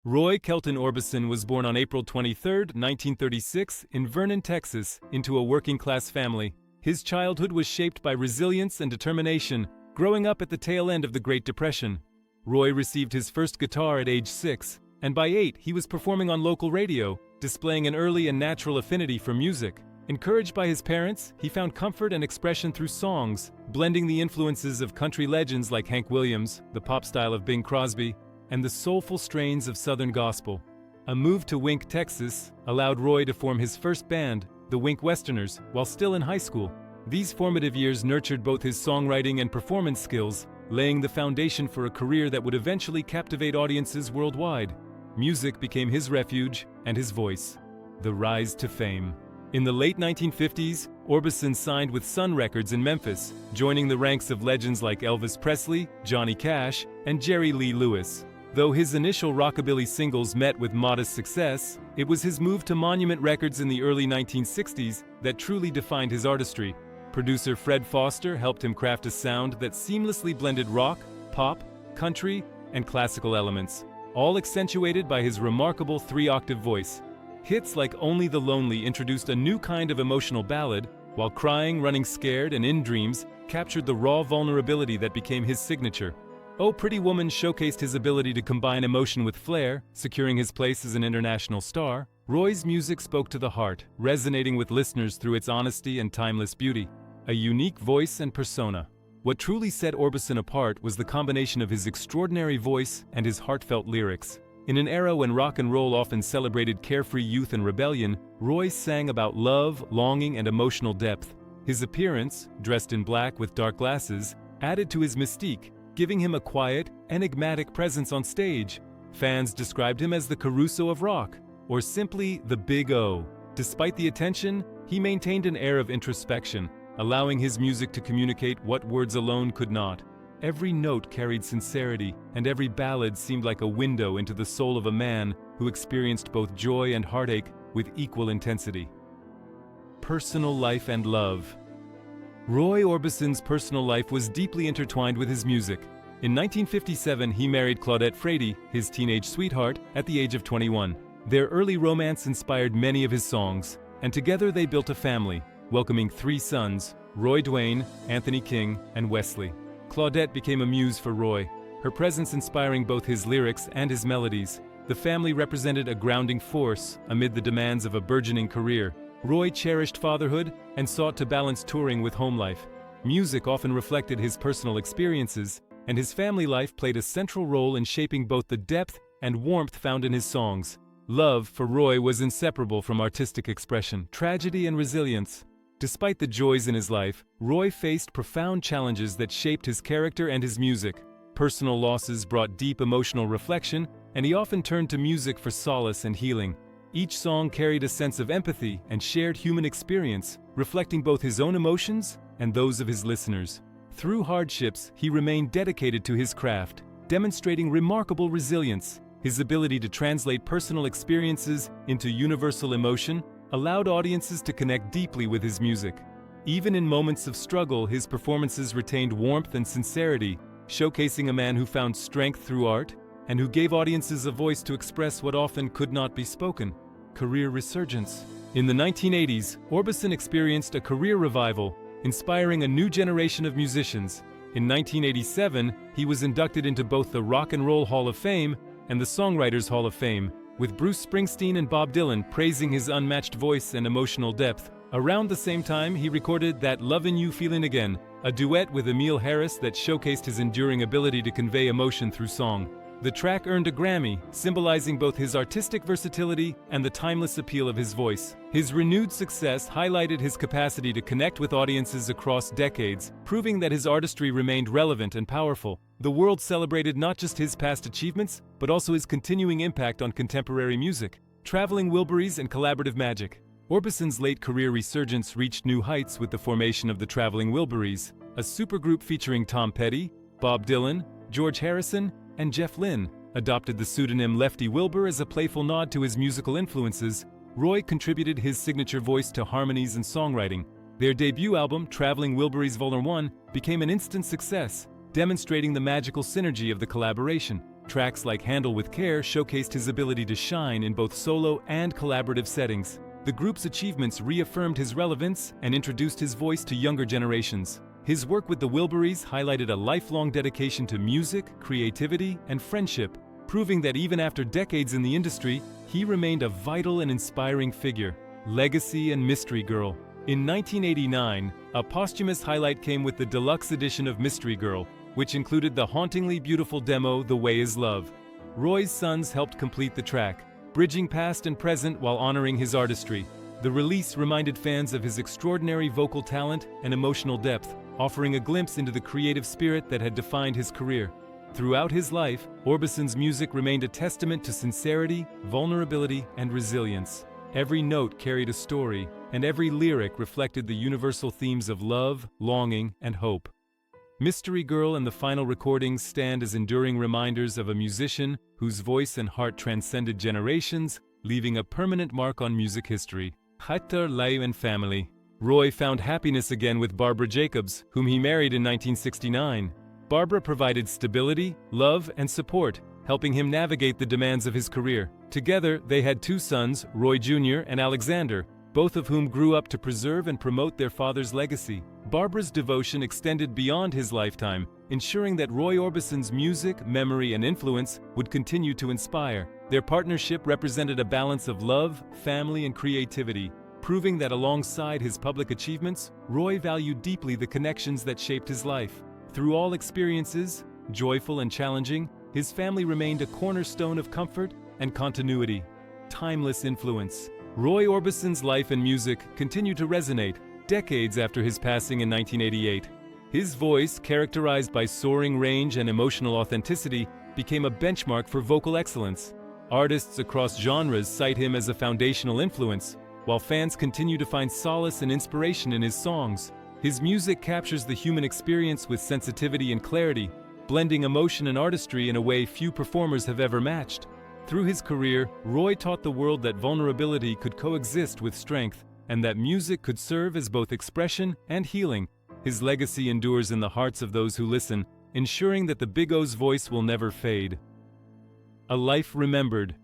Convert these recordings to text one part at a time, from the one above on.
Roy Kelton Orbison was born on April 23, 1936, in Vernon, Texas, into a working-class family. His childhood was shaped by resilience and determination, growing up at the tail end of the Great Depression. Roy received his first guitar at age 6, and by 8 he was performing on local radio, displaying an early and natural affinity for music. Encouraged by his parents, he found comfort and expression through songs, blending the influences of country legends like Hank Williams, the pop style of Bing Crosby, and the soulful strains of Southern gospel. A move to Wink, Texas, allowed Roy to form his first band, the Wink Westerners, while still in high school. These formative years nurtured both his songwriting and performance skills, laying the foundation for a career that would eventually captivate audiences worldwide. Music became his refuge and his voice. The rise to fame. In the late 1950s, Orbison signed with Sun Records in Memphis, joining the ranks of legends like Elvis Presley, Johnny Cash, and Jerry Lee Lewis. Though his initial rockabilly singles met with modest success, it was his move to Monument Records in the early 1960s that truly defined his artistry. Producer Fred Foster helped him craft a sound that seamlessly blended rock, pop, country, and classical elements, all accentuated by his remarkable 3-octave voice. Hits like Only the Lonely introduced a new kind of emotional ballad, while Crying, Running Scared, and In Dreams captured the raw vulnerability that became his signature. Oh Pretty Woman showcased his ability to combine emotion with flair, securing his place as an international star. Roy's music spoke to the heart, resonating with listeners through its honesty and timeless beauty. A unique voice and persona. What truly set Orbison apart was the combination of his extraordinary voice and his heartfelt lyrics. In an era when rock and roll often celebrated carefree youth and rebellion, Roy sang about love, longing, and emotional depth. His appearance, dressed in black with dark glasses, added to his mystique, giving him a quiet, enigmatic presence on stage. Fans described him as the Caruso of rock, or simply the Big O. Despite the attention, he maintained an air of introspection, allowing his music to communicate what words alone could not. Every note carried sincerity, and every ballad seemed like a window into the soul of a man who experienced both joy and heartache with equal intensity. Personal life and love. Roy Orbison's personal life was deeply intertwined with his music. In 1957, he married Claudette Frady, his teenage sweetheart, at the age of 21. Their early romance inspired many of his songs, and together they built a family, welcoming 3 sons, Roy Duane, Anthony King, and Wesley. Claudette became a muse for Roy, her presence inspiring both his lyrics and his melodies. The family represented a grounding force amid the demands of a burgeoning career. Roy cherished fatherhood and sought to balance touring with home life. Music often reflected his personal experiences, and his family life played a central role in shaping both the depth and warmth found in his songs. Love for Roy was inseparable from artistic expression, tragedy, and resilience. Despite the joys in his life, Roy faced profound challenges that shaped his character and his music. Personal losses brought deep emotional reflection, and he often turned to music for solace and healing. Each song carried a sense of empathy and shared human experience, reflecting both his own emotions and those of his listeners. Through hardships, he remained dedicated to his craft, demonstrating remarkable resilience. His ability to translate personal experiences into universal emotion allowed audiences to connect deeply with his music. Even in moments of struggle, his performances retained warmth and sincerity, showcasing a man who found strength through art and who gave audiences a voice to express what often could not be spoken. Career resurgence. In the 1980s, Orbison experienced a career revival, inspiring a new generation of musicians. In 1987, he was inducted into both the Rock and Roll Hall of Fame and the Songwriters Hall of Fame, with Bruce Springsteen and Bob Dylan praising his unmatched voice and emotional depth. Around the same time, he recorded That Lovin' You Feelin' Again, a duet with Emile Harris that showcased his enduring ability to convey emotion through song. The track earned a Grammy, symbolizing both his artistic versatility and the timeless appeal of his voice. His renewed success highlighted his capacity to connect with audiences across decades, proving that his artistry remained relevant and powerful. The world celebrated not just his past achievements, but also his continuing impact on contemporary music. Traveling Wilburys and collaborative magic. Orbison's late career resurgence reached new heights with the formation of the Traveling Wilburys, a supergroup featuring Tom Petty, Bob Dylan, George Harrison, and Jeff Lynne. Adopted the pseudonym Lefty Wilbur as a playful nod to his musical influences, Roy contributed his signature voice to harmonies and songwriting. Their debut album, Traveling Wilburys Vol. 1, became an instant success, demonstrating the magical synergy of the collaboration. Tracks like Handle with Care showcased his ability to shine in both solo and collaborative settings. The group's achievements reaffirmed his relevance and introduced his voice to younger generations. His work with the Wilburys highlighted a lifelong dedication to music, creativity, and friendship, proving that even after decades in the industry, he remained a vital and inspiring figure. Legacy and Mystery Girl. In 1989, a posthumous highlight came with the deluxe edition of Mystery Girl, which included the hauntingly beautiful demo The Way Is Love. Roy's sons helped complete the track, bridging past and present while honoring his artistry. The release reminded fans of his extraordinary vocal talent and emotional depth, offering a glimpse into the creative spirit that had defined his career. Throughout his life, Orbison's music remained a testament to sincerity, vulnerability, and resilience. Every note carried a story, and every lyric reflected the universal themes of love, longing, and hope. Mystery Girl and the final recordings stand as enduring reminders of a musician whose voice and heart transcended generations, leaving a permanent mark on music history. Hatter Lai and family. Roy found happiness again with Barbara Jacobs, whom he married in 1969. Barbara provided stability, love, and support, helping him navigate the demands of his career. Together, they had 2 sons, Roy Jr. and Alexander, both of whom grew up to preserve and promote their father's legacy. Barbara's devotion extended beyond his lifetime, ensuring that Roy Orbison's music, memory, and influence would continue to inspire. Their partnership represented a balance of love, family, and creativity, proving that alongside his public achievements, Roy valued deeply the connections that shaped his life. Through all experiences, joyful and challenging, his family remained a cornerstone of comfort and continuity. Timeless influence. Roy Orbison's life and music continue to resonate decades after his passing in 1988. His voice, characterized by soaring range and emotional authenticity, became a benchmark for vocal excellence. Artists across genres cite him as a foundational influence, while fans continue to find solace and inspiration in his songs. His music captures the human experience with sensitivity and clarity, blending emotion and artistry in a way few performers have ever matched. Through his career, Roy taught the world that vulnerability could coexist with strength, and that music could serve as both expression and healing. His legacy endures in the hearts of those who listen, ensuring that the Big O's voice will never fade. A life remembered.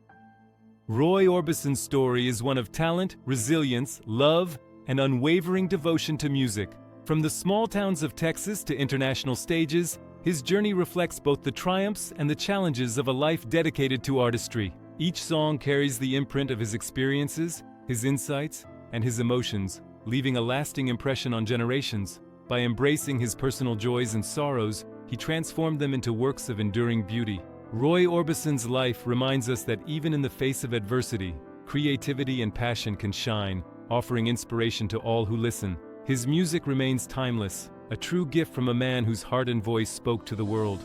Roy Orbison's story is one of talent, resilience, love, and unwavering devotion to music. From the small towns of Texas to international stages, his journey reflects both the triumphs and the challenges of a life dedicated to artistry. Each song carries the imprint of his experiences, his insights, and his emotions, leaving a lasting impression on generations. By embracing his personal joys and sorrows, he transformed them into works of enduring beauty. Roy Orbison's life reminds us that even in the face of adversity, creativity and passion can shine, offering inspiration to all who listen. His music remains timeless, a true gift from a man whose heart and voice spoke to the world.